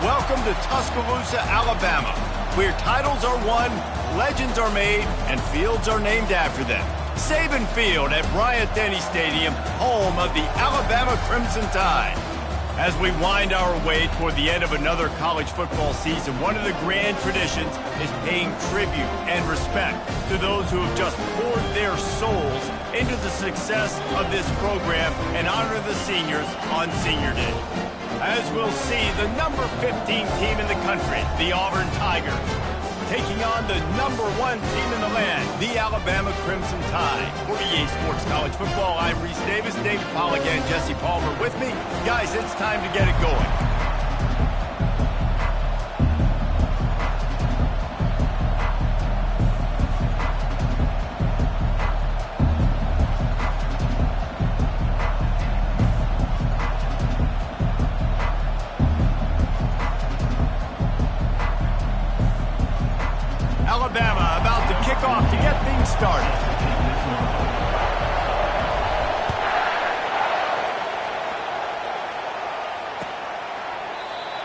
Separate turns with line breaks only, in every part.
Welcome to Tuscaloosa, Alabama, where titles are won, legends are made, and fields are named after them. Saban Field at Bryant-Denny Stadium, home of the Alabama Crimson Tide. As we wind our way toward the end of another college football season, one of the grand traditions is paying tribute and respect to those who have just poured their souls into the success of this program and honor the seniors on Senior Day. As we'll see, the number 15 team in the country, the Auburn Tigers, taking on the number 1 team in the land, the Alabama Crimson Tide. For EA Sports College Football, I'm Reese Davis, David Pollack, and Jesse Palmer with me. Guys, it's time to get it going. Alabama about to kick off to get things started.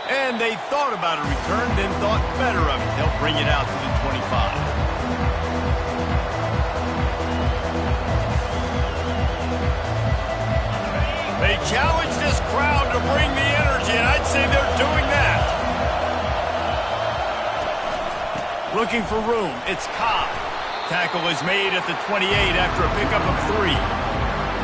And they thought about a return, then thought better of it. They'll bring it out to the 25. They challenge this crowd to bring the energy, and I'd say they're doing that. Looking for room, it's Cobb. Tackle is made at the 28 after a pickup of 3.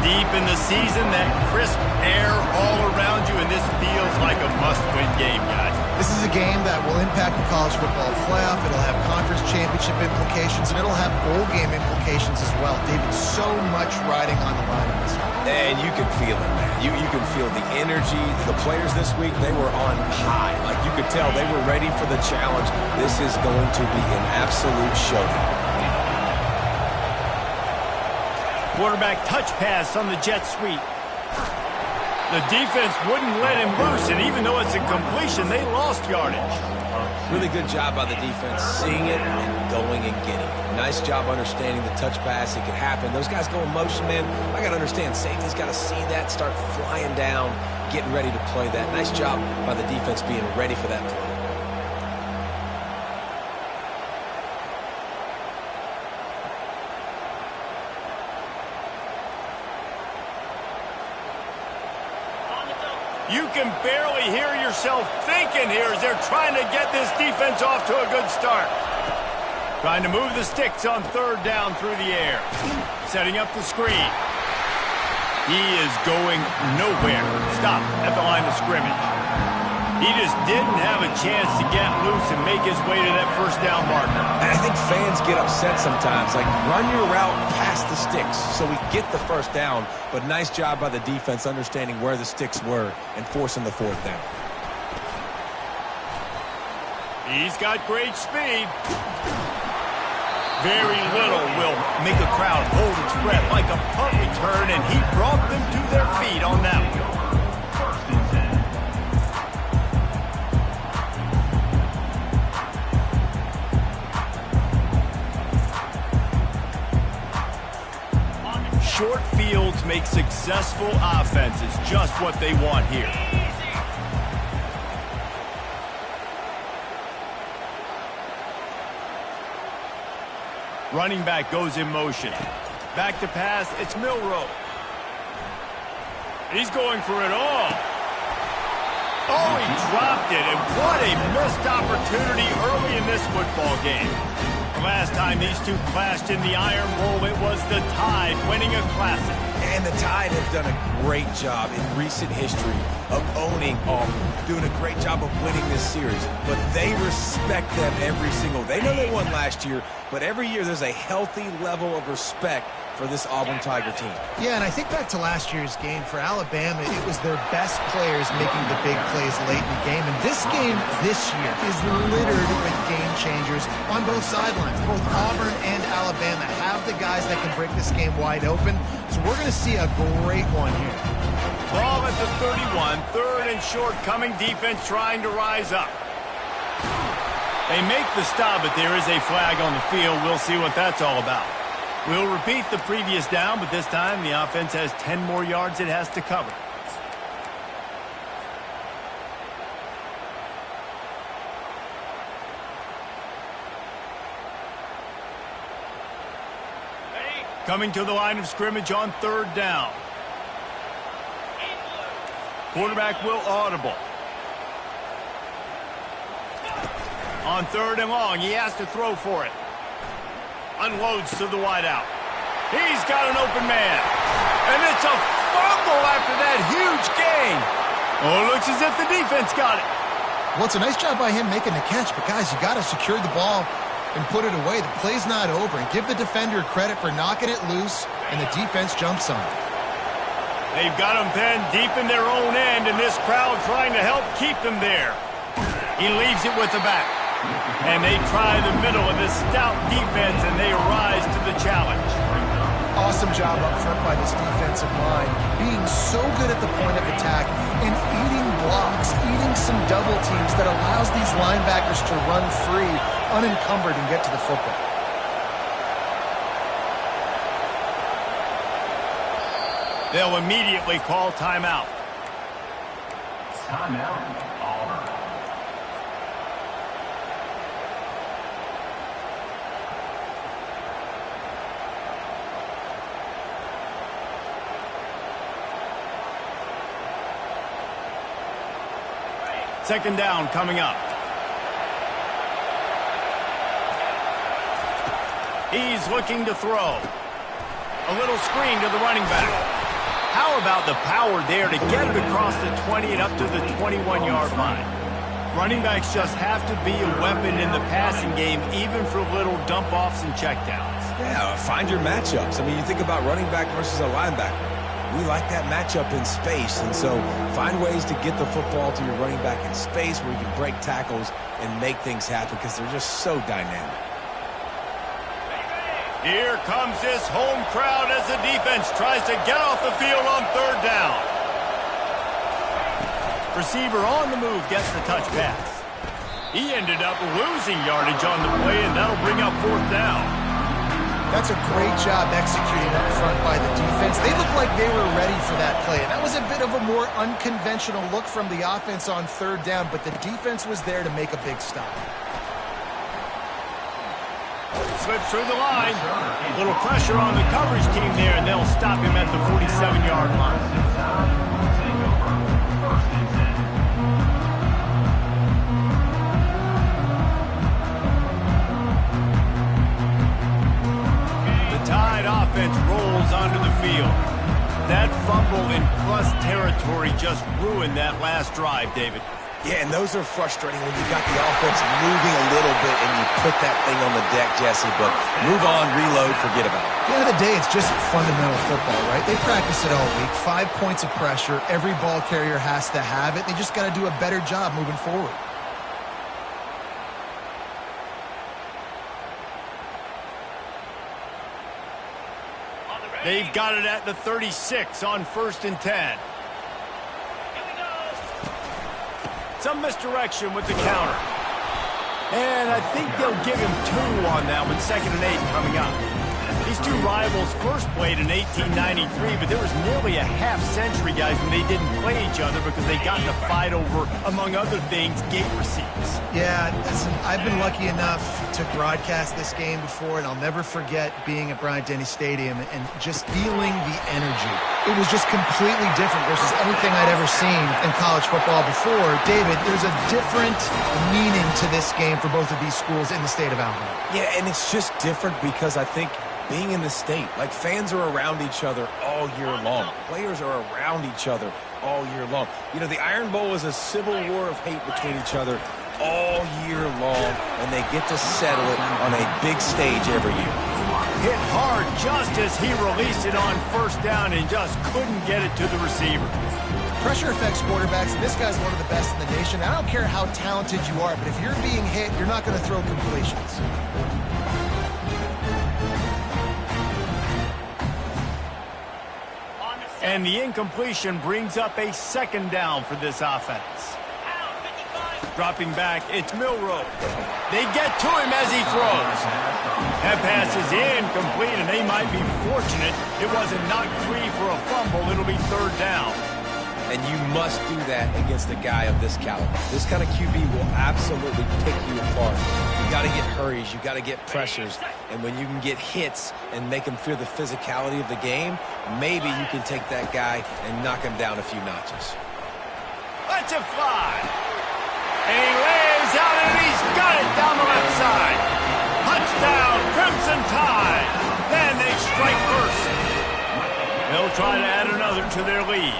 Deep in the season, that crisp air all around you, and this feels like a must-win game, guys.
This is a game that will impact the college football playoff. It'll have conference championship implications, and it'll have bowl game implications as well. David, so much riding on the line in this one.
And you can feel it, man. You can feel the energy. The players this week, they were on high. Like, you could tell they were ready for the challenge. This is going to be an absolute showdown.
Quarterback touch pass on the jet sweep. The defense wouldn't let him loose, and even though it's a completion, they lost yardage.
Really good job by the defense, seeing it and going and getting it. Nice job understanding the touch pass. It could happen. Those guys go in motion, man. I got to understand, safety's got to see that, start flying down, getting ready to play that. Nice job by the defense being ready for that play.
You can barely hear yourself thinking here as they're trying to get this defense off to a good start. Trying to move the sticks on 3rd down through the air. Setting up the screen. He is going nowhere. Stop at the line of scrimmage. He just didn't have a chance to get loose and make his way to that 1st down marker.
And I think fans get upset sometimes. Like, run your route past the sticks so we get the 1st down. But nice job by the defense understanding where the sticks were and forcing the 4th down.
He's got great speed. Very little will make a crowd hold its breath like a punt return, and he brought them to their feet on that one. Short fields make successful offenses just what they want here. Running back goes in motion. Back to pass, it's Milroe. He's going for it all. Oh, he dropped it, and what a missed opportunity early in this football game. The last time these two clashed in the Iron Bowl, it was the Tide winning a classic.
And the Tide have done a great job in recent history of owning Auburn, doing a great job of winning this series. But they respect them every single. They know they won last year, but every year there's a healthy level of respect for this Auburn Tiger team.
Yeah, and I think back to last year's game. For Alabama, it was their best players making the big plays late in the game. And this game this year is littered with game changers on both sidelines. Both Auburn and Alabama have the guys that can break this game wide open. So we're going to see a great one here.
Ball at the 31, 3rd and short, coming defense trying to rise up. They make the stop, but there is a flag on the field. We'll see what that's all about. We'll repeat the previous down, but this time the offense has 10 more yards it has to cover. Coming to the line of scrimmage on 3rd down. Quarterback will audible. On 3rd and long, he has to throw for it. Unloads to the wideout. He's got an open man. And it's a fumble after that huge gain. Oh, it looks as if the defense got it.
Well, it's a nice job by him making the catch, but guys, you got to secure the ball and put it away. The play's not over, and give the defender credit for knocking it loose, and the defense jumps on it.
They've got him pinned deep in their own end, and this crowd trying to help keep them there. He leaves it with the back, and they try the middle of this stout defense, and they rise to the challenge.
Awesome job up front by this defensive line, being so good at the point of attack and eating blocks, eating some double teams that allows these linebackers to run free, unencumbered, and get to the football.
They'll immediately call timeout.
Timeout.
Second down coming up. He's looking to throw. A little screen to the running back. How about the power there to get it across the 20 and up to the 21-yard line? Running backs just have to be a weapon in the passing game, even for little dump-offs and checkdowns.
Yeah, find your matchups. I mean, you think about running back versus a linebacker. We like that matchup in space, and so find ways to get the football to your running back in space where you can break tackles and make things happen because they're just so dynamic.
Here comes this home crowd as the defense tries to get off the field on 3rd down. Receiver on the move gets the touch pass. He ended up losing yardage on the play, and that'll bring up 4th down.
That's a great job executing up front by the defense. They looked like they were ready for that play. And that was a bit of a more unconventional look from the offense on 3rd down, but the defense was there to make a big stop.
Slips through the line. A little pressure on the coverage team there, and they'll stop him at the 47-yard line. Offense rolls onto the field. That fumble in plus territory just ruined that last drive, David.
Yeah, and those are frustrating when you got the offense moving a little bit and you put that thing on the deck, Jesse, but move on, reload, forget about it.
At the end of the day, it's just fundamental football, right? They practice it all week. 5 points of pressure. Every ball carrier has to have it. They just got to do a better job moving forward.
They've got it at the 36 on 1st and 10. Some misdirection with the counter. And I think they'll give him 2 on that one. 2nd and 8 coming up. These two rivals first played in 1893, but there was nearly a half-century, guys, when they didn't play each other because they got in a fight over, among other things, gate receipts.
Yeah, listen, I've been lucky enough to broadcast this game before, and I'll never forget being at Bryant-Denny Stadium and just feeling the energy. It was just completely different versus anything I'd ever seen in college football before. David, there's a different meaning to this game for both of these schools in the state of Alabama.
Yeah, and it's just different because I think being in the state, like fans are around each other all year long. Players are around each other all year long. You know, the Iron Bowl is a civil war of hate between each other all year long, and they get to settle it on a big stage every year.
Hit hard just as he released it on 1st down and just couldn't get it to the receiver.
Pressure affects quarterbacks, and this guy's one of the best in the nation. I don't care how talented you are, but if you're being hit, you're not going to throw completions.
And the incompletion brings up a 2nd down for this offense. Dropping back, it's Milroe. They get to him as he throws. That pass is incomplete, and they might be fortunate it wasn't knocked free for a fumble. It'll be 3rd down.
And you must do that against a guy of this caliber. This kind of QB will absolutely pick you apart. got to get hurries, you got to get pressures, and when you can get hits and make them feel the physicality of the game, maybe you can take that guy and knock him down a few notches.
Let's it fly. And he lays out and he's got it down the left side. Touchdown, Crimson Tide. Then they strike first. They'll try to add another to their lead.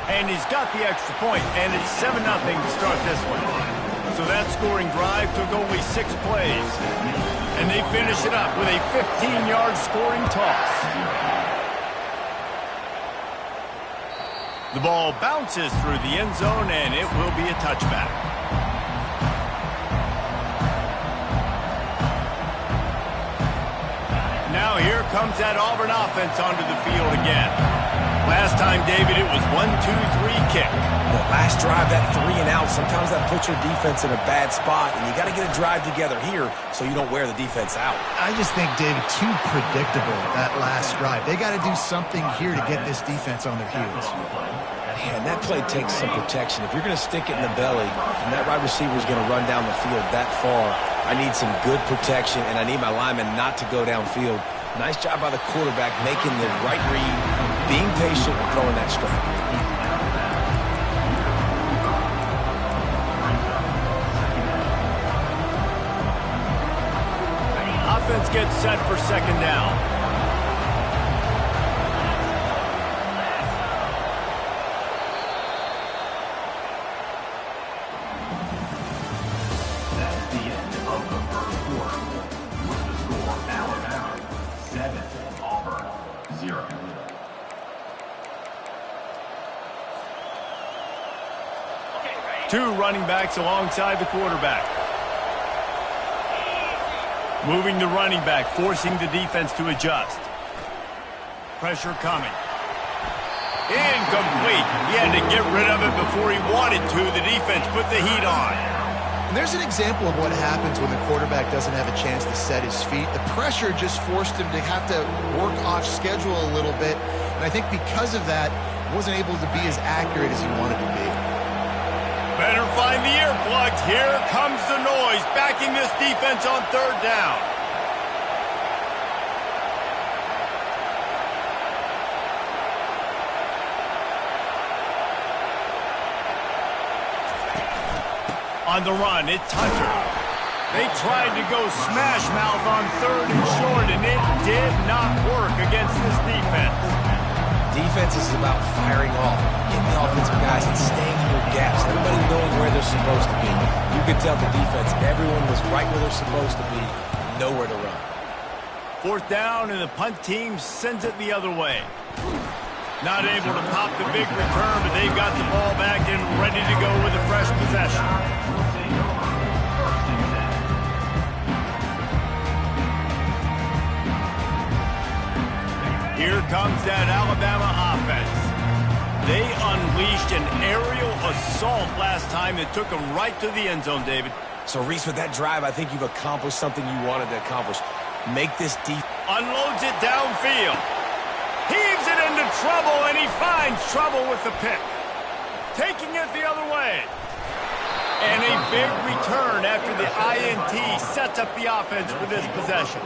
And he's got the extra point, and it's 7-0 to start this one. So that scoring drive took only 6 plays. And they finish it up with a 15-yard scoring toss. The ball bounces through the end zone, and it will be a touchback. Now here comes that Auburn offense onto the field again. Last time, David, it was 1-2-3 kick.
The last drive, that 3 and out, sometimes that puts your defense in a bad spot, and you got to get a drive together here so you don't wear the defense out.
I just think, David, too predictable, that last drive. They got to do something here to get this defense on their heels.
Man, that play takes some protection. If you're going to stick it in the belly and that wide receiver is going to run down the field that far, I need some good protection, and I need my lineman not to go downfield. Nice job by the quarterback making the right read, being patient, and throwing that strike.
Offense gets set for second down.
That's the end of the first quarter. With the score, Alabama 7, Auburn 0.
Two running backs alongside the quarterback. Moving the running back, forcing the defense to adjust. Pressure coming. Incomplete. He had to get rid of it before he wanted to. The defense put the heat on.
And there's an example of what happens when the quarterback doesn't have a chance to set his feet. The pressure just forced him to have to work off schedule a little bit. And I think because of that, he wasn't able to be as accurate as he wanted to be.
Better find the earplugs. Here comes the noise, backing this defense on third down. On the run, it's Hunter. They tried to go smash mouth on third and short, and it did not work against this defense.
Defense is about firing off, getting the offensive guys and staying in your gaps. Everybody knowing where they're supposed to be. You could tell the defense, everyone was right where they're supposed to be, nowhere to run.
Fourth down, and the punt team sends it the other way. Not able to pop the big return, but they've got the ball back and ready to go with a fresh possession. Here comes that Alabama offense. They unleashed an aerial assault last time that took them right to the end zone, David.
So, Reese, with that drive, I think you've accomplished something you wanted to accomplish. Make this deep.
Unloads it downfield. Heaves it into trouble, and he finds trouble with the pick. Taking it the other way. And a big return after the INT sets up the offense for this possession.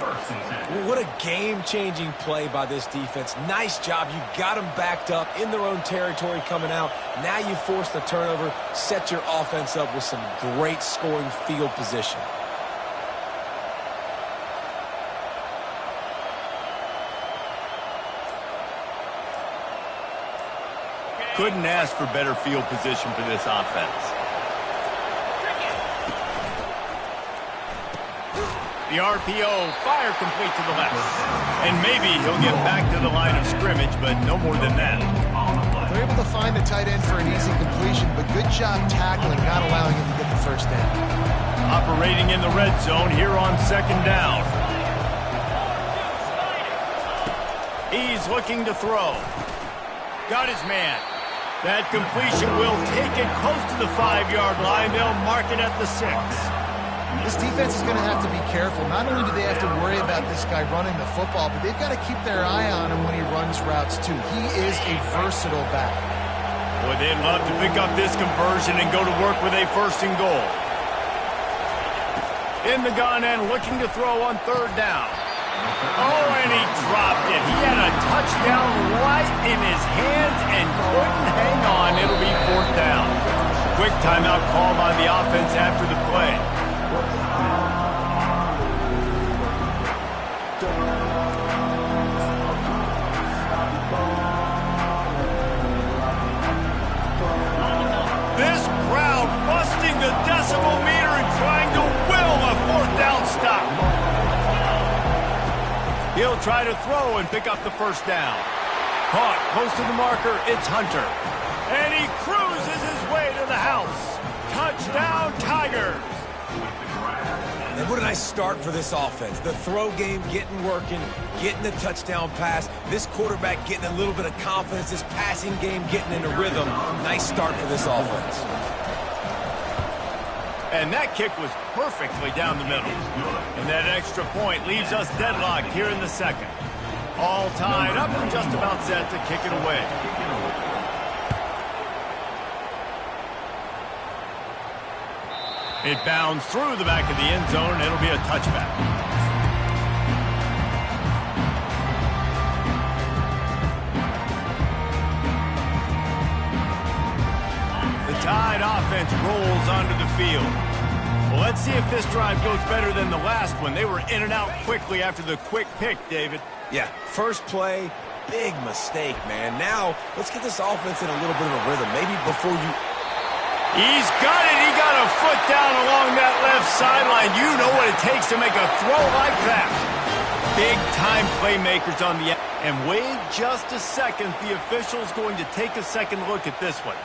What a game-changing play by this defense. Nice job. You got them backed up in their own territory coming out. Now you force the turnover, set your offense up with some great scoring field position.
Couldn't ask for better field position for this offense. The RPO, fire complete to the left. And maybe he'll get back to the line of scrimmage, but no more than that.
They're able to find the tight end for an easy completion, but good job tackling, not allowing him to get the first down.
Operating in the red zone here on second down. He's looking to throw. Got his man. That completion will take it close to the 5-yard line. They'll mark it at the 6.
This defense is going to have to be careful. Not only do they have to worry about this guy running the football, but they've got to keep their eye on him when he runs routes too. He is a versatile back.
Boy, they'd love to pick up this conversion and go to work with a 1st and goal. In the gun and looking to throw on third down. Oh, and he dropped it. He had a touchdown right in his hands and couldn't hang on. It'll be fourth down. Quick timeout call by the offense after the play. This crowd busting the decibel meter and trying to will a fourth down stop. He'll try to throw and pick up the first down. Caught close to the marker, it's Hunter. And he cruises his way to the house. Touchdown, Tigers.
And what a nice start for this offense. The throw game getting working, getting the touchdown pass. This quarterback getting a little bit of confidence. This passing game getting in a rhythm. Nice start for this offense.
And that kick was perfectly down the middle. And that extra point leaves us deadlocked here in the second. All tied up and just about set to kick it away. It bounds through the back of the end zone, and it'll be a touchback. The Tide offense rolls onto the field. Well, let's see if this drive goes better than the last one. They were in and out quickly after the quick pick, David.
Yeah, first play, big mistake, man. Now, let's get this offense in a little bit of a rhythm. Maybe before you...
He's got it. He got a foot down along that left sideline. You know what it takes to make a throw like that. Big-time playmakers on the end. And wait just a second. The official's going to take a second look at this one.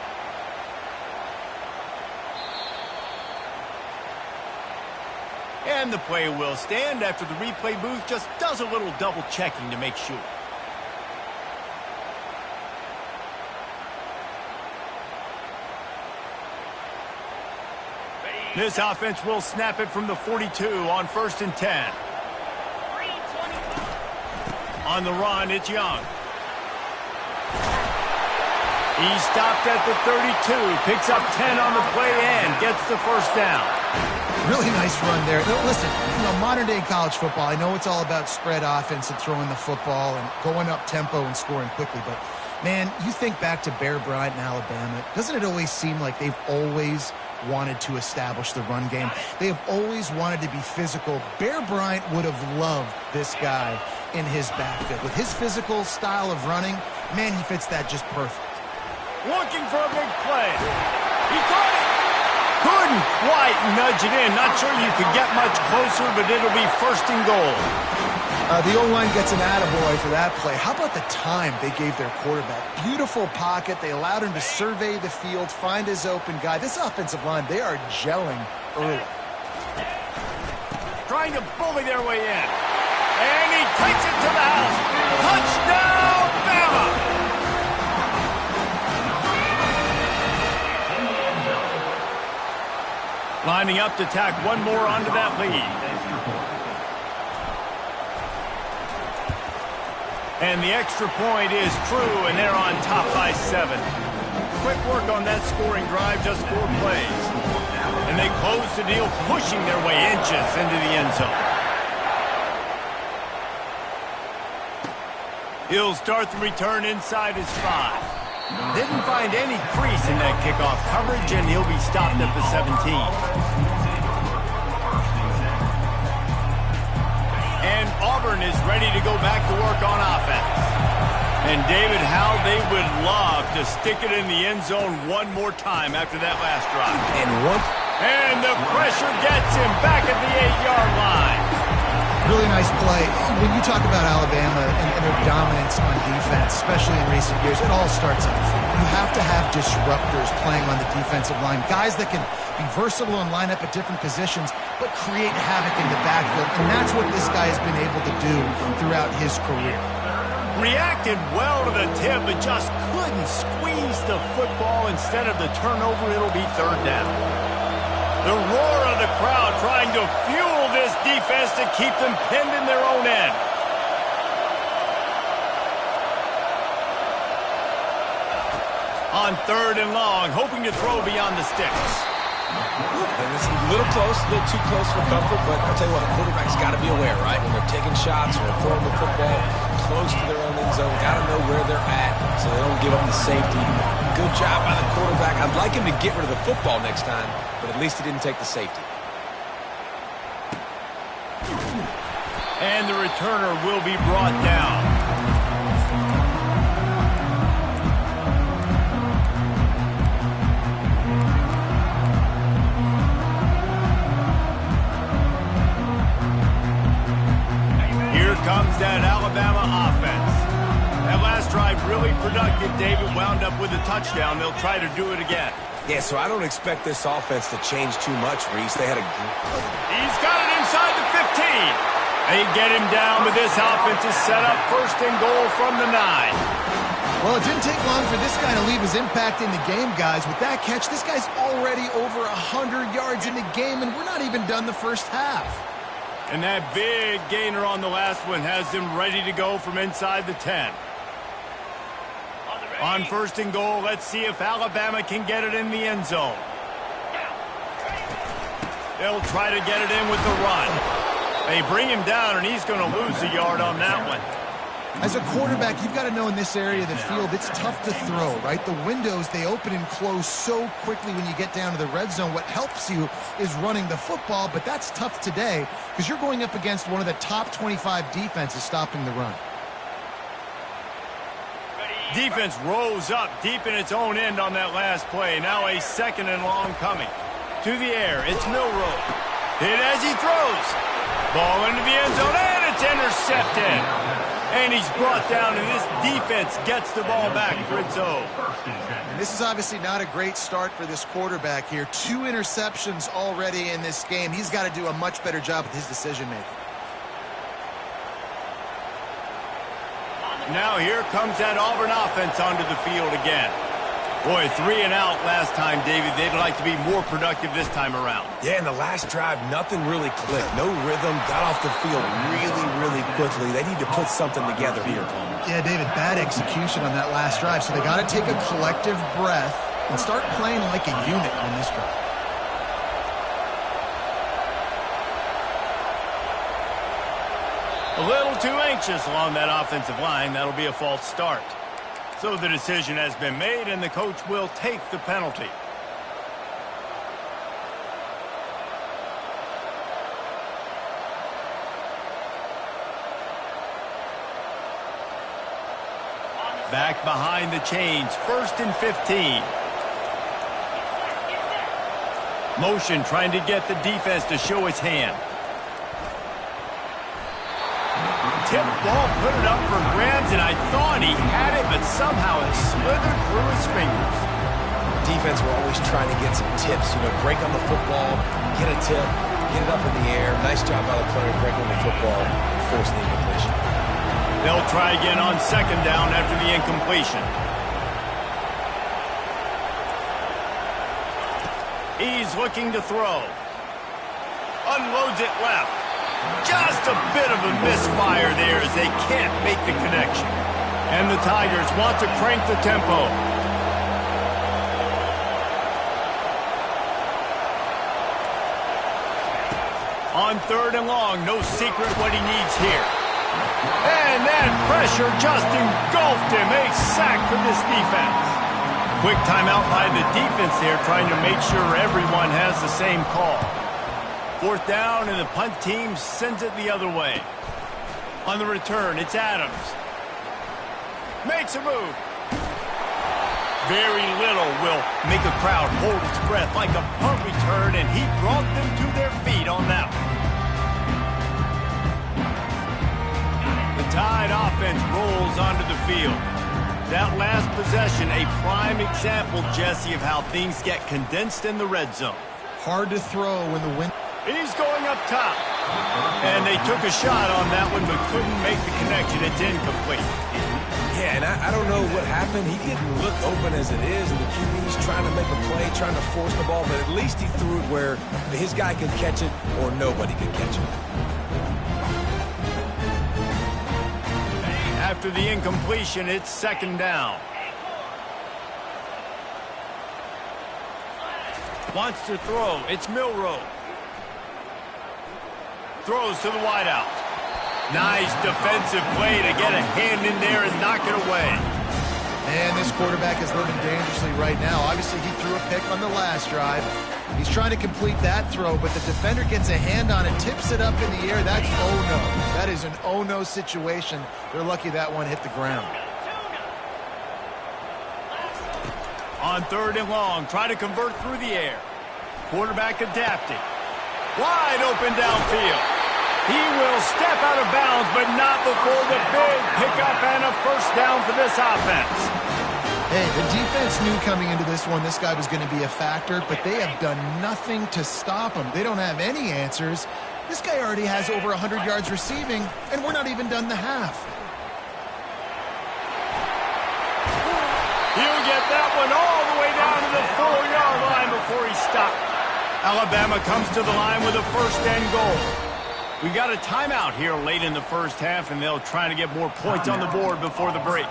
And the play will stand after the replay booth just does a little double-checking to make sure. This offense will snap it from the 42 on 1st and 10. On the run, it's Young. He stopped at the 32, picks up 10 on the play and gets the first down.
Really nice run there. Listen, modern-day college football, I know it's all about spread offense and throwing the football and going up tempo and scoring quickly, but, man, you think back to Bear Bryant in Alabama, doesn't it always seem like they've always wanted to establish the run game? They have always wanted to be physical. Bear Bryant would have loved this guy in his backfield. With his physical style of running, man, he fits that just perfect.
Looking for a big play. He caught it. Couldn't quite nudge it in. Not sure you could get much closer, but it'll be 1st and goal.
The O-line gets an attaboy for that play. How about the time they gave their quarterback? Beautiful pocket. They allowed him to survey the field, find his open guy. This offensive line, they are gelling early.
Trying to bully their way in. And he takes it to the house. Touchdown, Bama! Lining up to tack one more onto that lead. And the extra point is true, and they're on top by 7. Quick work on that scoring drive, just 4 plays. And they close the deal, pushing their way inches into the end zone. He'll start the return inside his 5. Didn't find any crease in that kickoff coverage, and he'll be stopped at the 17. And Auburn is ready to go back to work on offense. And David, how they would love to stick it in the end zone one more time after that last drive. And the pressure gets him back at the 8-yard line.
Really nice play. When you talk about Alabama and their dominance on defense, especially in recent years, it all starts up front. You have to have disruptors playing on the defensive line, guys that can be versatile and line up at different positions, but create havoc in the backfield. And that's what this guy has been able to do throughout his career.
Reacted well to the tip, but just couldn't squeeze the football. Instead of the turnover, it'll be 3rd down. The roar of the crowd trying to fuel this defense to keep them pinned in their own end. On 3rd and long, hoping to throw beyond the sticks.
And it's a little close, a little too close for comfort, but I'll tell you what, the quarterback's got to be aware, right? When they're taking shots or throwing the football close to their own end zone, got to know where they're at so they don't give up the safety. Good job by the quarterback. I'd like him to get rid of the football next time, but at least he didn't take the safety.
And the returner will be brought down. Here comes that Alabama offense. That last drive really productive. David wound up with a touchdown. They'll try to do it again.
Yeah, so I don't expect this offense to change too much, Reese. They had a...
He's got it inside the 15. They get him down, but this offense is set up first and goal from the 9.
Well, it didn't take long for this guy to leave his impact in the game, guys. With that catch, this guy's already over 100 yards in the game, and we're not even done the first half.
And that big gainer on the last one has them ready to go from inside the 10. On first and goal, let's see if Alabama can get it in the end zone. They'll try to get it in with the run. They bring him down, and he's going to lose a yard on that one.
As a quarterback, you've got to know in this area of the field, it's tough to throw, right? The windows, they open and close so quickly when you get down to the red zone. What helps you is running the football, but that's tough today because you're going up against one of the top 25 defenses stopping the run.
Defense rose up deep in its own end on that last play. Now a second and long coming. To the air, it's Milroe. Hit as he throws. Ball into the end zone, and it's intercepted. And he's brought down, and this defense gets the ball back for its own.
And this is obviously not a great start for this quarterback here. 2 interceptions already in this game. He's got to do a much better job with his decision-making.
Now here comes that Auburn offense onto the field again. Boy, 3 and out last time, David. They'd like to be more productive this time around.
Yeah, in the last drive, nothing really clicked. No rhythm, got off the field really quickly. They need to put something together here, Paul.
Yeah, David, bad execution on that last drive, so they got to take a collective breath and start playing like a unit on this drive.
A little too anxious along that offensive line. That'll be a false start. So the decision has been made, and the coach will take the penalty. Back behind the chains, 1st and 15. Motion trying to get the defense to show its hand. Tip ball, put it up for grabs, and I thought he had it, but somehow it slithered through his fingers.
Defense were always trying to get some tips, break on the football, get a tip, get it up in the air. Nice job by the player breaking the football, forcing the incompletion.
They'll try again on 2nd down after the incompletion. He's looking to throw. Unloads it left. Just a bit of a misfire there as they can't make the connection. And the Tigers want to crank the tempo. On 3rd and long, no secret what he needs here. And that pressure just engulfed him. A sack for this defense. Quick timeout by the defense there, trying to make sure everyone has the same call. 4th down, and the punt team sends it the other way. On the return, it's Adams. Makes a move. Very little will make a crowd hold its breath like a punt return, and he brought them to their feet on that one. The Tide offense rolls onto the field. That last possession, a prime example, Jesse, of how things get condensed in the red zone.
Hard to throw when the wind...
He's going up top. And they took a shot on that one, but couldn't make the connection. It's incomplete.
Yeah, and I don't know what happened. He didn't look open as it is, and the QB's trying to make a play, trying to force the ball, but at least he threw it where his guy could catch it or nobody could catch it.
After the incompletion, it's 2nd down. Wants to throw. It's Milrow. Throws to the wideout. Nice defensive play to get a hand in there and knock it away.
And this quarterback is living dangerously right now. Obviously, he threw a pick on the last drive. He's trying to complete that throw, but the defender gets a hand on it, tips it up in the air. That's oh-no. That is an oh-no situation. They're lucky that one hit the ground.
On 3rd and long, try to convert through the air. Quarterback adapting. Wide open downfield. He will step out of bounds, but not before the big pickup and a first down for this offense.
Hey, the defense knew coming into this one this guy was going to be a factor, but they have done nothing to stop him. They don't have any answers. This guy already has over 100 yards receiving, and we're not even done the half.
He'll get that one all the way down to the 4-yard line before he stopped. Alabama comes to the line with a 1st and goal. We got a timeout here late in the first half, and they'll try to get more points on the board before the break.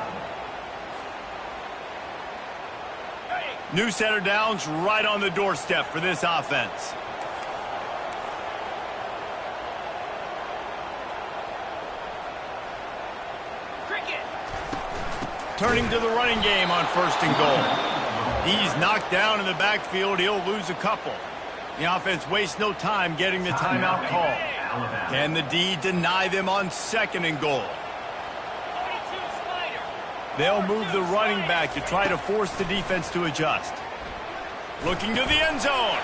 New set of downs right on the doorstep for this offense. Turning to the running game on 1st and goal. He's knocked down in the backfield. He'll lose a couple. The offense wastes no time getting the timeout call. Can the D deny them on 2nd and goal? They'll move the running back to try to force the defense to adjust. Looking to the end zone.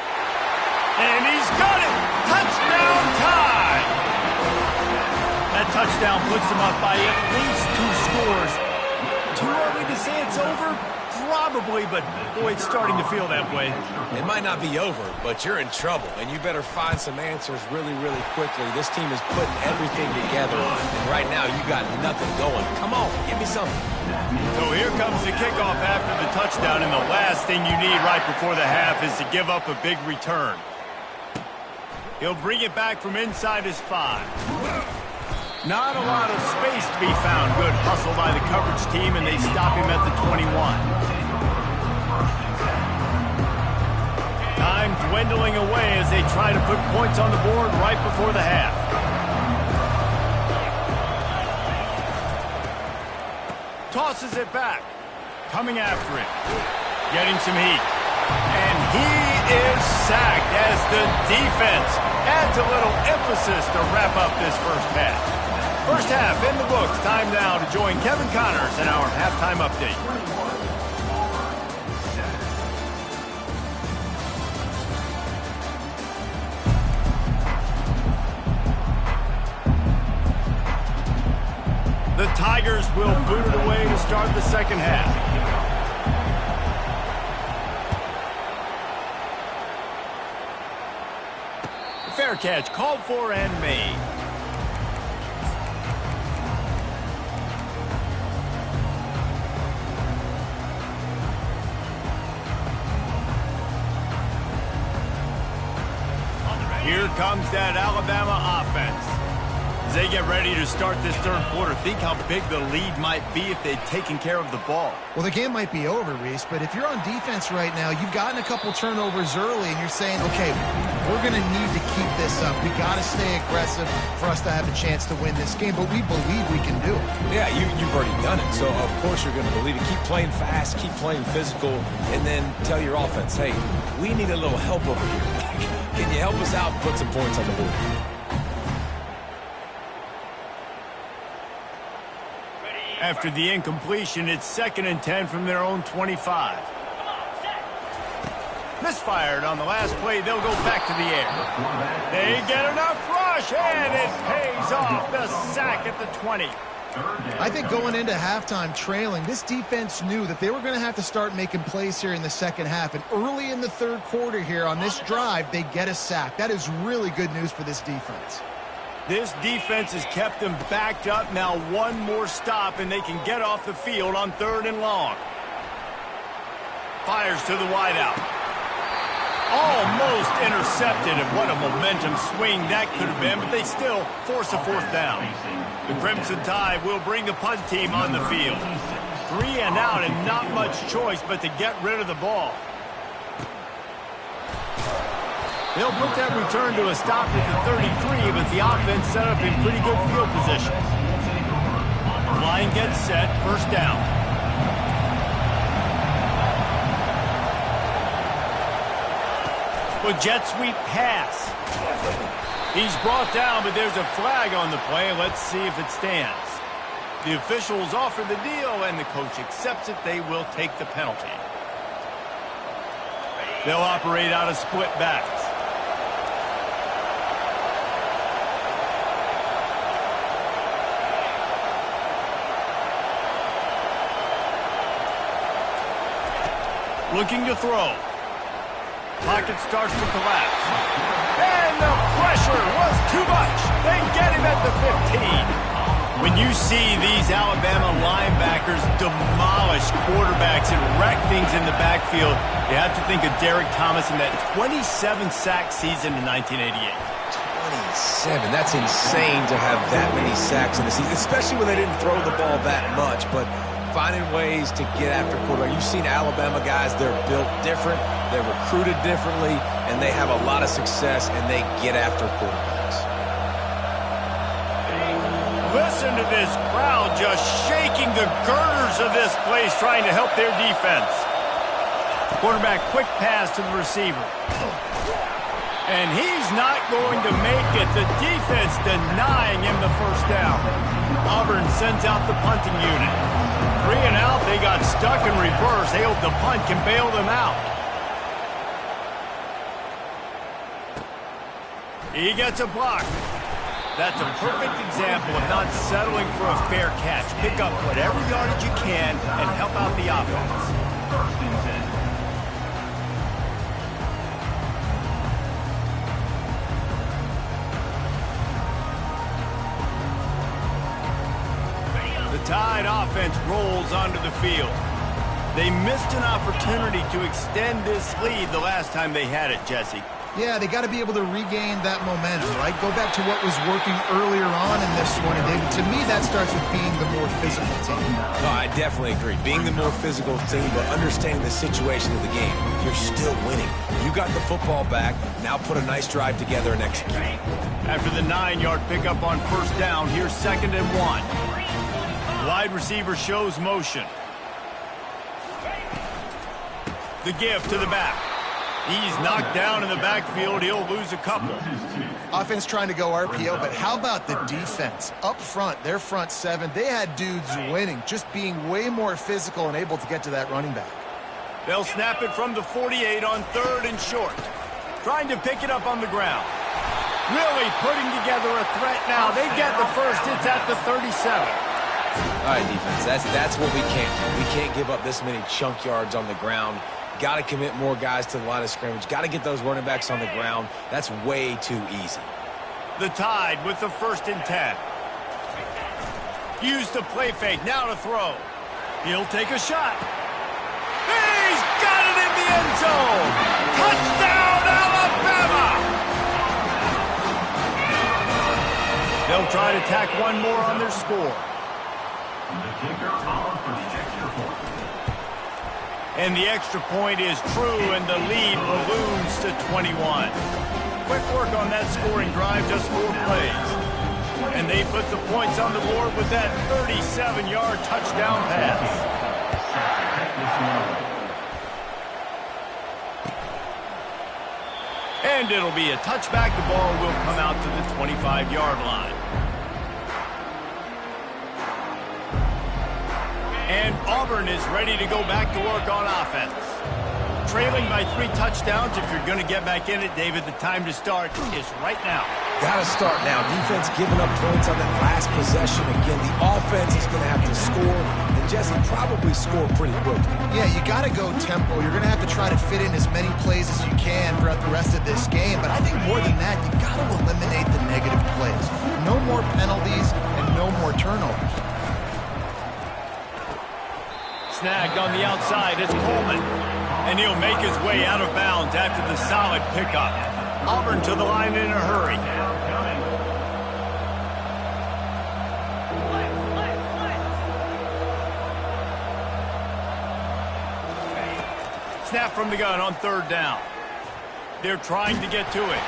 And he's got it! Touchdown tie! That touchdown puts them up by at least 2 scores. Too early to say it's over? Probably, but boy, it's starting to feel that way.
It might not be over, but you're in trouble, and you better find some answers really, really quickly. This team is putting everything together, and right now you got nothing going. Come on, give me something.
So here comes the kickoff after the touchdown, and the last thing you need right before the half is to give up a big return. He'll bring it back from inside his 5. Not a lot of space to be found. Good hustle by the coverage team, and they stop him at the 21. Time dwindling away as they try to put points on the board right before the half. Tosses it back. Coming after it. Getting some heat. And he is sacked as the defense adds a little emphasis to wrap up this first half. First half in the books. Time now to join Kevin Connors in our halftime update. The Tigers will boot it away to start the second half. Fair catch called for and made. Here comes that Alabama offense. As they get ready to start this third quarter, think how big the lead might be if they'd taken care of the ball.
Well, the game might be over, Reese, but if you're on defense right now, you've gotten a couple turnovers early, and you're saying, okay, we're going to need to keep this up. We got to stay aggressive for us to have a chance to win this game, but we believe we can do it.
Yeah, you've already done it, so of course you're going to believe it. Keep playing fast, keep playing physical, and then tell your offense, hey, we need a little help over here. Can you help us out and put some points on the board?
After the incompletion, it's 2nd and 10 from their own 25. Misfired on the last play. They'll go back to the air. They get enough rush, and it pays off. The sack at the 20.
I think going into halftime trailing, this defense knew that they were going to have to start making plays here in the second half. And early in the third quarter here on this drive, they get a sack. That is really good news for this defense.
This defense has kept them backed up. Now one more stop, and they can get off the field on 3rd and long. Fires to the wideout. Almost intercepted, and what a momentum swing that could have been, but they still force a 4th down. The Crimson Tide will bring the punt team on the field. 3 and out, and not much choice but to get rid of the ball. They'll put that return to a stop at the 33, but the offense set up in pretty good field position. Line gets set, first down. With jet sweep pass. He's brought down, but there's a flag on the play. Let's see if it stands. The officials offer the deal, and the coach accepts it. They will take the penalty. They'll operate out of split backs. Looking to throw. Pocket starts to collapse. And the pressure was too much. They get him at the 15. When you see these Alabama linebackers demolish quarterbacks and wreck things in the backfield, you have to think of Derek Thomas in that 27-sack season in 1988.
27. That's insane to have that many sacks in the season, especially when they didn't throw the ball that much. But finding ways to get after quarterback. You've seen Alabama guys, they're built different, they're recruited differently, and they have a lot of success, and they get after quarterbacks.
Listen to this crowd just shaking the girders of this place, trying to help their defense. Quarterback, quick pass to the receiver. And he's not going to make it. The defense denying him the first down. Auburn sends out the punting unit. 3 and out, they got stuck in reverse. They hope the punt can bail them out. He gets a block. That's a perfect example of not settling for a fair catch. Pick up whatever yardage you can and help out the offense.
First and 10.
The Tide offense rolls onto the field. They missed an opportunity to extend this lead the last time they had it, Jesse.
Yeah, they got to be able to regain that momentum, right? Go back to what was working earlier on in this one. And David, to me, that starts with being the more physical team.
No, I definitely agree. Being the more physical team, but understanding the situation of the game. You're still winning. You got the football back. Now put a nice drive together and execute.
After the 9-yard pickup on first down, here's 2nd and 1. Wide receiver shows motion. The give to the back. He's knocked down in the backfield. He'll lose a couple.
Offense trying to go RPO, but how about the defense? Up front, their front 7, they had dudes winning, just being way more physical and able to get to that running back.
They'll snap it from the 48 on 3rd and short. Trying to pick it up on the ground. Really putting together a threat now. They get the first. It's at the 37.
All right, defense, that's what we can't do. We can't give up this many chunk yards on the ground. Got to commit more guys to the line of scrimmage. Got to get those running backs on the ground. That's way too easy.
The Tide with the 1st and 10. Use the play fake. Now to throw. He'll take a shot. He's got it in the end zone. Touchdown, Alabama! They'll try to tack one more on their score.
The kicker on for the extra point.
And the extra point is true, and the lead balloons to 21. Quick work on that scoring drive, just 4 plays. And they put the points on the board with that 37-yard touchdown pass. And it'll be a touchback. The ball will come out to the 25-yard line. And Auburn is ready to go back to work on offense. Trailing by 3 touchdowns. If you're going to get back in it, David, the time to start is right now.
Got to start now. Defense giving up points on that last possession. Again, the offense is going to have to score, and Jesse probably score pretty quickly.
Yeah, you got to go tempo. You're going to have to try to fit in as many plays as you can throughout the rest of this game. But I think more than that, you got to eliminate the negative plays. No more penalties and no more turnovers.
Snagged on the outside, it's Coleman. And he'll make his way out of bounds after the solid pickup. Auburn to the line in a hurry. Snap from the gun on 3rd down. They're trying to get to it.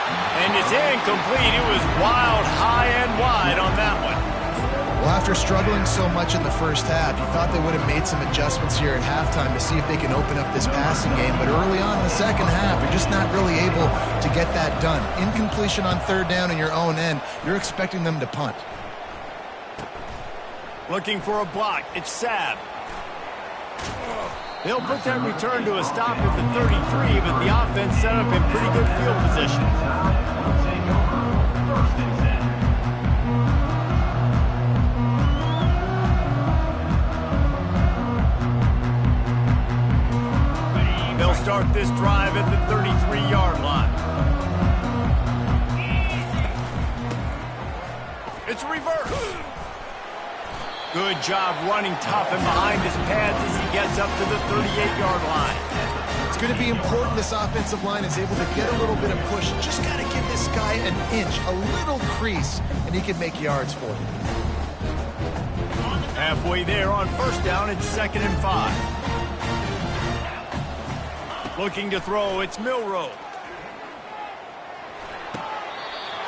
And it's incomplete. It was wild, high and wide on that one.
Well, after struggling so much in the first half, you thought they would have made some adjustments here at halftime to see if they can open up this passing game. But early on in the second half, you're just not really able to get that done. Incompletion on third down in your own end, you're expecting them to punt.
Looking for a block. It's Saab. They'll put that return to a stop at the 33, but the offense set up in pretty good field position. They'll start this drive at the 33-yard line. It's a reverse. Good job running tough and behind his pads as he gets up to the 38-yard line.
It's going to be important this offensive line is able to get a little bit of push. Just got to give this guy an inch, a little crease, and he can make yards for you.
Halfway there on first down, it's 2nd and 5. Looking to throw, it's Milroe.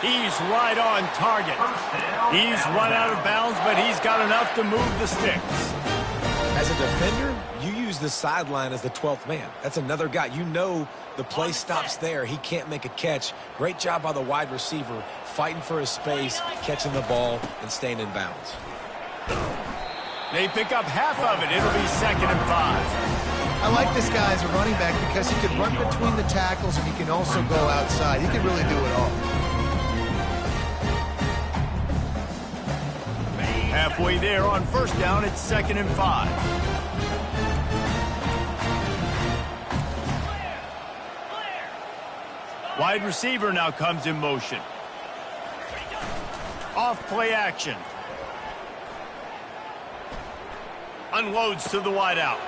He's right on target. He's run out of bounds, but he's got enough to move the sticks.
As a defender, you use the sideline as the 12th man. That's another guy. You know the play stops there. He can't make a catch. Great job by the wide receiver, fighting for his space, catching the ball, and staying in bounds.
They pick up half of it. It'll be 2nd and 5.
I like this guy as a running back because he can run between the tackles and he can also go outside. He can really do it all.
Halfway there on first down, it's 2nd and 5. Wide receiver now comes in motion. Off play action. Unloads to the wideout.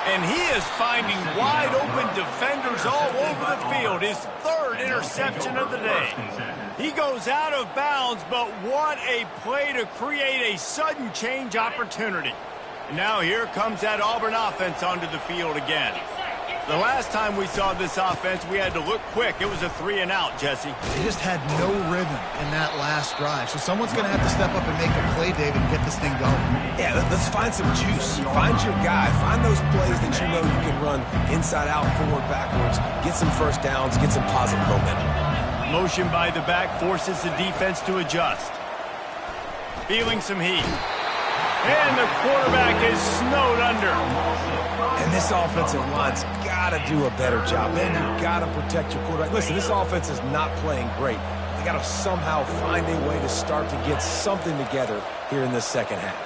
And he is finding wide open defenders all over the field. His 3rd interception of the day. He goes out of bounds, but what a play to create a sudden change opportunity. And now here comes that Auburn offense onto the field again. The last time we saw this offense, we had to look quick. It was a 3 and out, Jesse.
They just had no rhythm in that last drive. So someone's going to have to step up and make a play, David, and get this thing going.
Yeah, let's find some juice. Find your guy. Find those plays that you know you can run inside out, forward, backwards. Get some first downs. Get some positive momentum.
Motion by the back forces the defense to adjust. Feeling some heat. And the quarterback is snowed under.
And this offensive line's got to do a better job. Man, you've got to protect your quarterback. Listen, this offense is not playing great. They got to somehow find a way to start to get something together here in this second half.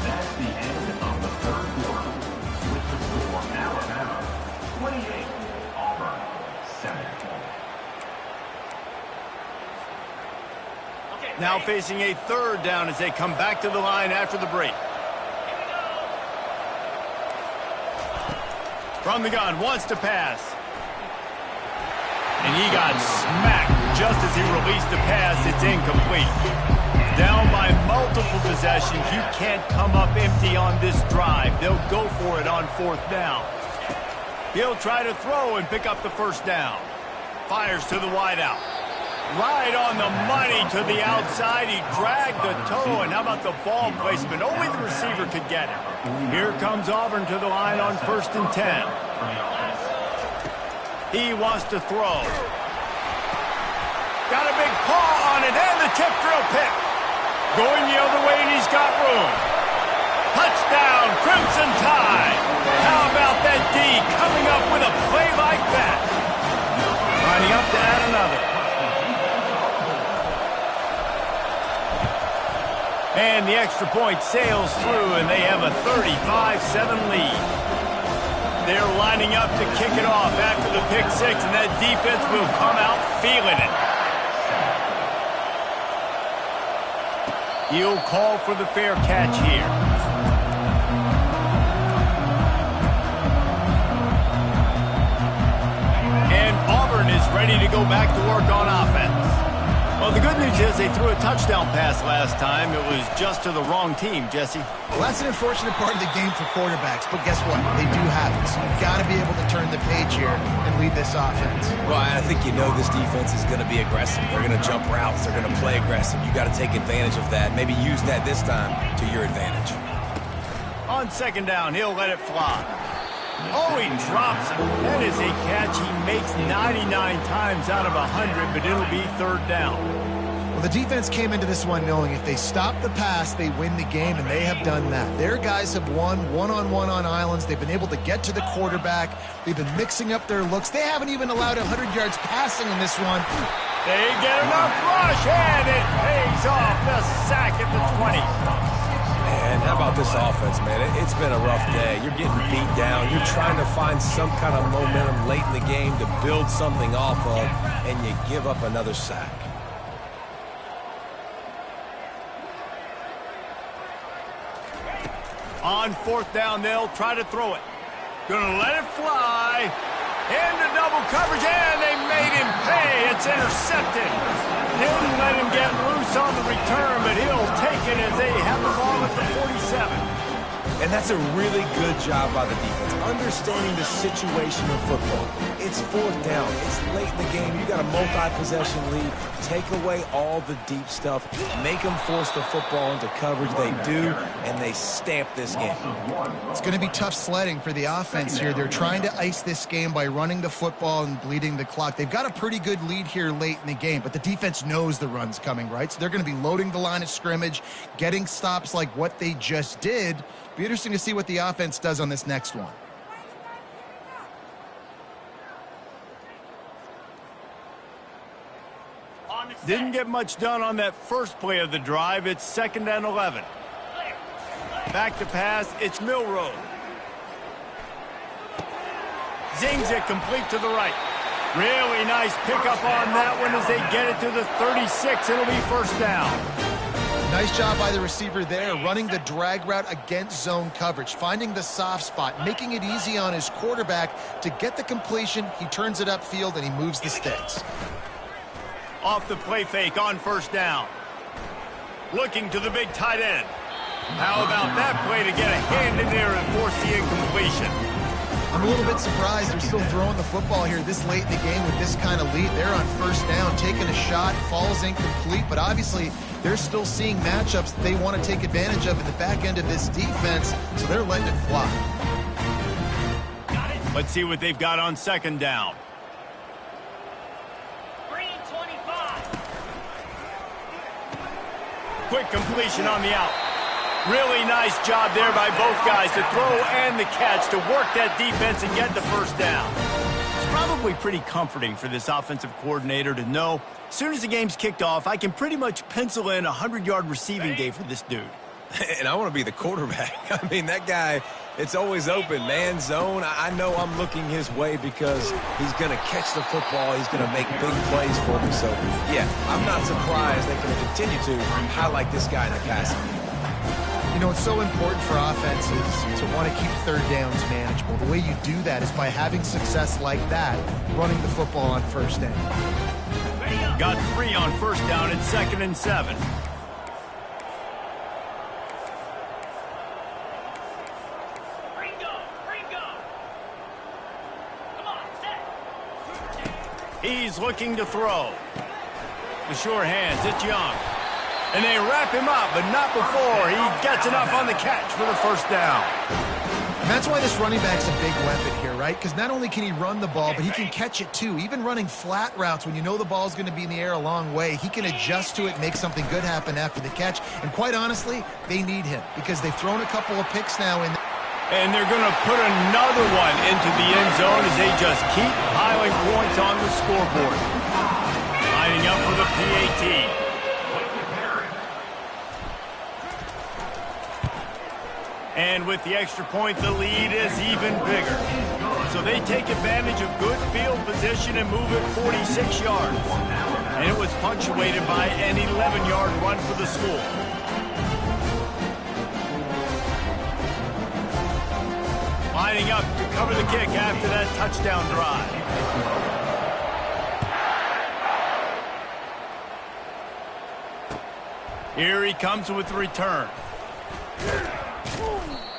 That's the end of the third quarter. With the score, Alabama 28, Auburn 7.
Now facing a 3rd down as they come back to the line after the break. From the gun, wants to pass. And he got smacked just as he released the pass. It's incomplete. Down by multiple possessions. You can't come up empty on this drive. They'll go for it on 4th down. He'll try to throw and pick up the first down. Fires to the wideout. Right on the money to the outside. He dragged the toe, and how about the ball placement? Only the receiver could get it. Here comes Auburn to the line on 1st and 10. He wants to throw. Got a big paw on it, and the tip drill pick. Going the other way, and he's got room. Touchdown, Crimson Tide. How about that D coming up with a play like that? Lining up to add another. And the extra point sails through, and they have a 35-7 lead. They're lining up to kick it off after the pick 6, and that defense will come out feeling it. He'll call for the fair catch here. And Auburn is ready to go back to work on offense. Well, the good news is they threw a touchdown pass last time. It was just to the wrong team, Jesse.
Well, that's an unfortunate part of the game for quarterbacks, but guess what? They do have it, so you've got to be able to turn the page here and lead this offense.
Well, I think you know this defense is going to be aggressive. They're going to jump routes. They're going to play aggressive. You got to take advantage of that. Maybe use that this time to your advantage.
On second down, he'll let it fly. Oh, he drops it. That is a catch he makes 99 times out of 100, but it'll be third down.
Well, the defense came into this one knowing if they stop the pass, they win the game, and they have done that. Their guys have won one-on-one on islands. They've been able to get to the quarterback. They've been mixing up their looks. They haven't even allowed 100 yards passing in this one.
They get enough rush, and it pays off. The sack at the 20.
And how about this offense, man? It's been a rough day. You're getting beat down. You're trying to find some kind of momentum late in the game to build something off of, and you give up another sack.
On fourth down, they'll try to throw it. Gonna let it fly. Into double coverage, and they made him pay. It's intercepted. Didn't let him get loose on the return, but he'll take it as they have the ball at the 47.
And that's a really good job by the defense, understanding the situation of football. It's fourth down. It's late in the game. You got a multi-possession lead. Take away all the deep stuff. Make them force the football into coverage. They do, and they stamp this game.
It's going to be tough sledding for the offense here. They're trying to ice this game by running the football and bleeding the clock. They've got a pretty good lead here late in the game, but the defense knows the run's coming, right? So they're going to be loading the line of scrimmage, getting stops like what they just did. Be interesting to see what the offense does on this next one.
Didn't get much done on that first play of the drive. It's second and 11. Back to pass. It's Milrow. Zings it complete to the right. Really nice pickup on that one as they get it to the 36. It'll be first down.
Nice job by the receiver there, running the drag route against zone coverage, finding the soft spot, making it easy on his quarterback to get the completion. He turns it upfield, and he moves the sticks.
Off the play fake on first down. Looking to the big tight end. How about that play to get a hand in there and force the incompletion?
I'm a little bit surprised they're still throwing the football here this late in the game with this kind of lead. They're on first down, taking a shot, falls incomplete, but obviously they're still seeing matchups that they want to take advantage of in the back end of this defense, so they're letting it fly.
Let's see what they've got on second down. Quick completion on the out. Really nice job there by both guys to throw and the catch to work that defense and get the first down. It's probably pretty comforting for this offensive coordinator to know as soon as the game's kicked off, I can pretty much pencil in a 100-yard receiving day for this dude.
And I want to be the quarterback. I mean, that guy, it's always open, man, zone. I know I'm looking his way because he's going to catch the football. He's going to make big plays for me. So, yeah, I'm not surprised they're going to continue to highlight this guy in the passing game.
You know, it's so important for offenses to want to keep third downs manageable. The way you do that is by having success like that, running the football on first down.
Got 3 on first down at second and 7. He's looking to throw. The sure hands, it's Young. And they wrap him up, but not before he gets enough on the catch for the first down.
And that's why this running back's a big weapon here, right? Because not only can he run the ball, but he can catch it too. Even running flat routes when you know the ball's going to be in the air a long way, he can adjust to it, make something good happen after the catch. And quite honestly, they need him because they've thrown a couple of picks now in.
And they're going to put another one into the end zone as they just keep piling points on the scoreboard. Lining up for the PAT. And with the extra point, the lead is even bigger. So they take advantage of good field position and move it 46 yards. And it was punctuated by an 11-yard run for the score. Lining up to cover the kick after that touchdown drive. Here he comes with the return.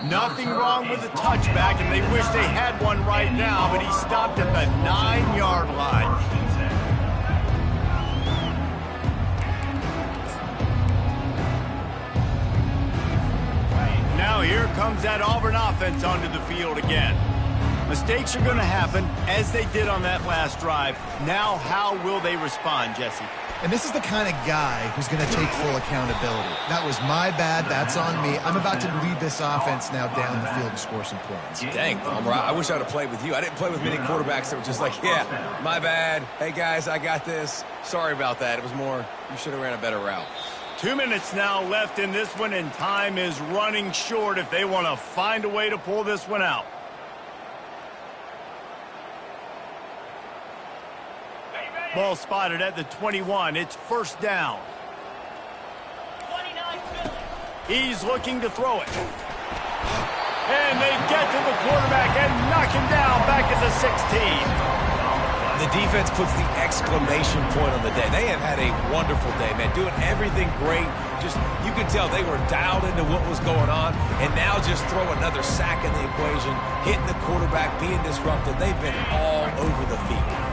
Nothing wrong with the touchback, and they wish they had one right now, but he stopped at the 9-yard line. Now here comes that Auburn offense onto the field again. Mistakes are going to happen, as they did on that last drive. Now, how will they respond, Jesse?
And this is the kind of guy who's going to take full accountability. That was my bad. That's on me. I'm about to lead this offense now down the field and score some points.
Dang, Palmer, I wish I'd have played with you. I didn't play with many quarterbacks that were just like, yeah, my bad. Hey, guys, I got this. Sorry about that. It was more, you should have ran a better route.
2 minutes now left in this one, and time is running short if they want to find a way to pull this one out. Ball spotted at the 21. It's first down. He's looking to throw it. And they get to the quarterback and knock him down back at the 16.
The defense puts the exclamation point on the day. They have had a wonderful day, man. Doing everything great. Just, you can tell they were dialed into what was going on. And now just throw another sack in the equation. Hitting the quarterback, being disruptive. They've been all over the field.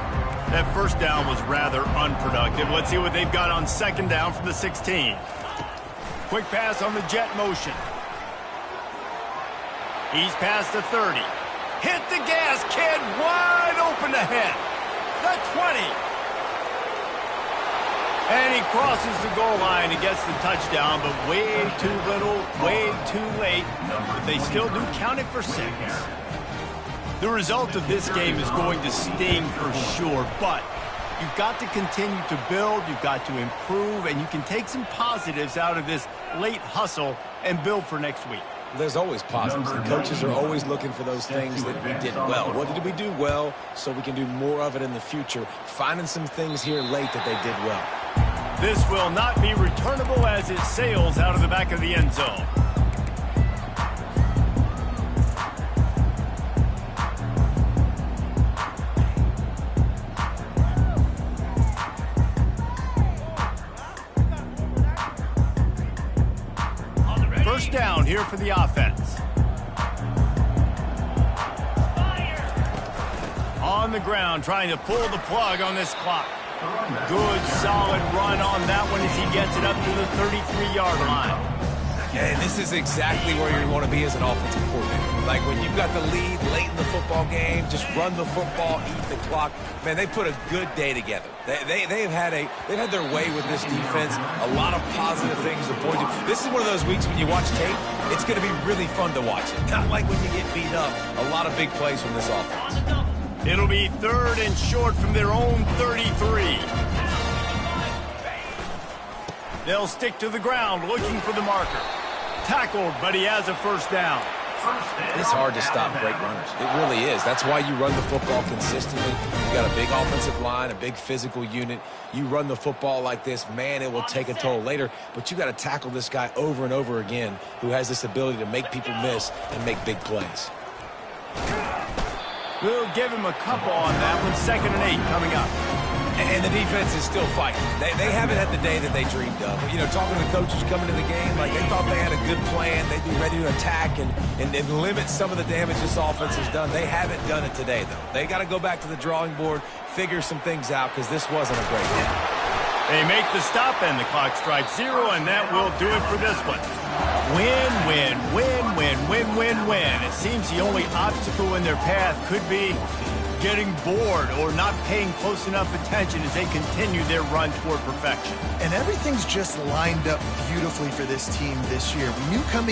That first down was rather unproductive. Let's see what they've got on second down from the 16. Quick pass on the jet motion. He's past the 30. Hit the gas, kid. Wide open ahead. The 20. And he crosses the goal line and gets the touchdown, but way too little, way too late. But they still do count it for 6. The result of this game is going to sting for sure, but you've got to continue to build, you've got to improve, and you can take some positives out of this late hustle and build for next week.
There's always positives. The coaches are always looking for those things that we did well. What did we do well so we can do more of it in the future? Finding some things here late that they did well.
This will not be returnable as it sails out of the back of the end zone. First down here for the offense. On the ground, trying to pull the plug on this clock. Good, solid run on that one as he gets it up to the 33-yard line.
And this is exactly where you want to be as an offensive coordinator. Like when you've got the lead late in the football game, just run the football, eat the clock. Man, they put a good day together. They've had their way with this defense. A lot of positive things to point to. This is one of those weeks when you watch tape, it's going to be really fun to watch it. Not like when you get beat up. A lot of big plays from this offense.
It'll be 3rd and short from their own 33. They'll stick to the ground looking for the marker. Tackled, but he has a first down.
It's hard to stop great runners. It really is. That's why you run the football consistently. You've got a big offensive line, a big physical unit. You run the football like this, man, it will take a toll later. But you got to tackle this guy over and over again who has this ability to make people miss and make big plays.
We'll give him a couple on that one. 2nd and 8 coming up.
And the defense is still fighting. They haven't had the day that they dreamed of. You know, talking to the coaches coming to the game, like they thought they had a good plan. They'd be ready to attack and limit some of the damage this offense has done. They haven't done it today, though. They got to go back to the drawing board, figure some things out, because this wasn't a great game.
They make the stop, and the clock strikes 0, and that will do it for this one. Win, win, win, win, win, win, win. It seems the only obstacle in their path could be getting bored or not paying close enough attention as they continue their run toward perfection.
And everything's just lined up beautifully for this team this year. We knew coming